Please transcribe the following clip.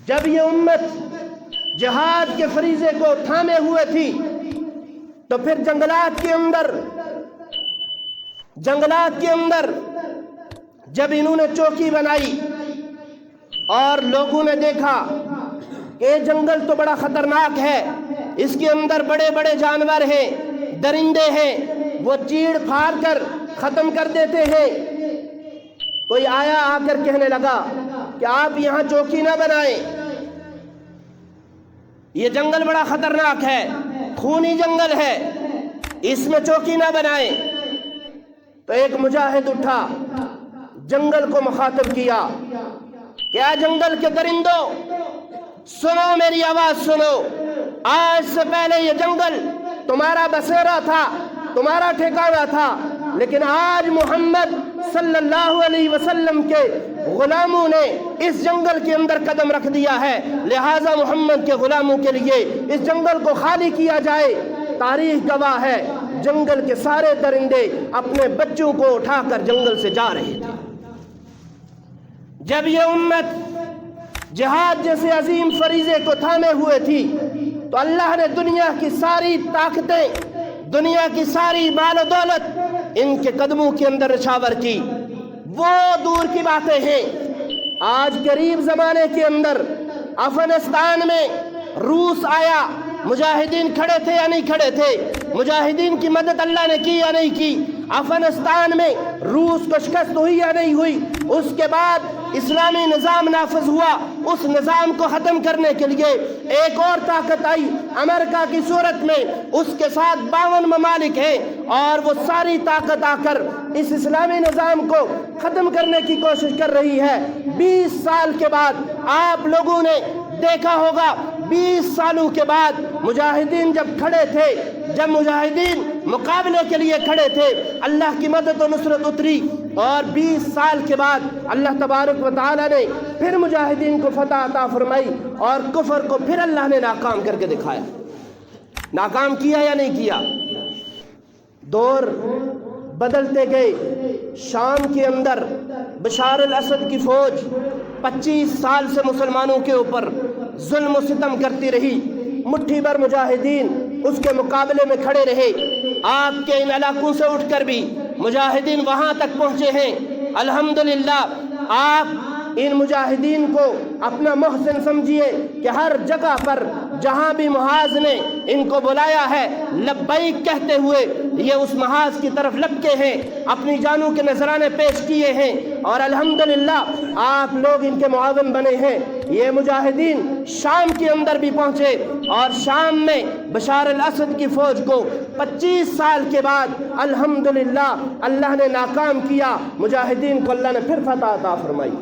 جب یہ امت جہاد کے فریضے کو تھامے ہوئے تھی تو پھر جنگلات کے اندر جب انہوں نے چوکی بنائی اور لوگوں نے دیکھا کہ یہ جنگل تو بڑا خطرناک ہے، اس کے اندر بڑے بڑے جانور ہیں، درندے ہیں، وہ چیڑ پھاڑ کر ختم کر دیتے ہیں، کوئی آیا آ کر کہنے لگا کہ آپ یہاں چوکی نہ بنائیں، یہ جنگل بڑا خطرناک ہے، خونی جنگل ہے، اس میں چوکی نہ بنائیں۔ تو ایک مجاہد اٹھا، جنگل کو مخاطب کیا، کیا جنگل کے درندوں سنو، میری آواز سنو، آج سے پہلے یہ جنگل تمہارا بسیرا تھا، تمہارا ٹھکانہ تھا، لیکن آج محمد صلی اللہ علیہ وسلم کے غلاموں نے اس جنگل کے اندر قدم رکھ دیا ہے، لہٰذا محمد کے غلاموں کے لیے اس جنگل کو خالی کیا جائے۔ تاریخ گواہ ہے، جنگل کے سارے درندے اپنے بچوں کو اٹھا کر جنگل سے جا رہے تھے۔ جب یہ امت جہاد جیسے عظیم فریضے کو تھامے ہوئے تھی تو اللہ نے دنیا کی ساری طاقتیں، دنیا کی ساری مال و دولت ان کے قدموں کے اندر نچھاور کی۔ وہ دور کی باتیں ہیں، آج قریب زمانے کے اندر افغانستان میں روس آیا، مجاہدین کھڑے تھے یا نہیں کھڑے تھے؟ مجاہدین کی مدد اللہ نے کی یا نہیں کی؟ افغانستان میں روس کو شکست ہوئی یا نہیں ہوئی؟ اس کے بعد اسلامی نظام نافذ ہوا، اس نظام کو ختم کرنے کے لیے ایک اور طاقت آئی امریکہ کی صورت میں، اس کے ساتھ 52 ممالک ہیں، اور وہ ساری طاقت آ کر اس اسلامی نظام کو ختم کرنے کی کوشش کر رہی ہے۔ 20 سال کے بعد آپ لوگوں نے دیکھا ہوگا، 20 سالوں کے بعد مجاہدین جب کھڑے تھے، جب مجاہدین مقابلے کے لیے کھڑے تھے، اللہ کی مدد و نصرت اتری، اور 20 سال کے بعد اللہ تبارک و تعالی نے پھر مجاہدین کو فتح عطا فرمائی، اور کفر کو پھر اللہ نے ناکام کر کے دکھایا۔ ناکام کیا یا نہیں کیا؟ دور بدلتے گئے، شام کے اندر بشار الاسد کی فوج 25 سال سے مسلمانوں کے اوپر ظلم و ستم کرتی رہی، مٹھی بھر مجاہدین اس کے مقابلے میں کھڑے رہے۔ آپ کے ان علاقوں سے اٹھ کر بھی مجاہدین وہاں تک پہنچے ہیں۔ الحمدللہ آپ ان مجاہدین کو اپنا محسن سمجھیے کہ ہر جگہ پر جہاں بھی محاذ نے ان کو بلایا ہے، لبیک کہتے ہوئے یہ اس محاذ کی طرف لپکے ہیں، اپنی جانوں کے نذرانے پیش کیے ہیں، اور الحمدللہ آپ لوگ ان کے معاون بنے ہیں۔ یہ مجاہدین شام کے اندر بھی پہنچے، اور شام میں بشار الاسد کی فوج کو 25 سال کے بعد الحمدللہ اللہ نے ناکام کیا، مجاہدین کو اللہ نے پھر فتح عطا فرمائی۔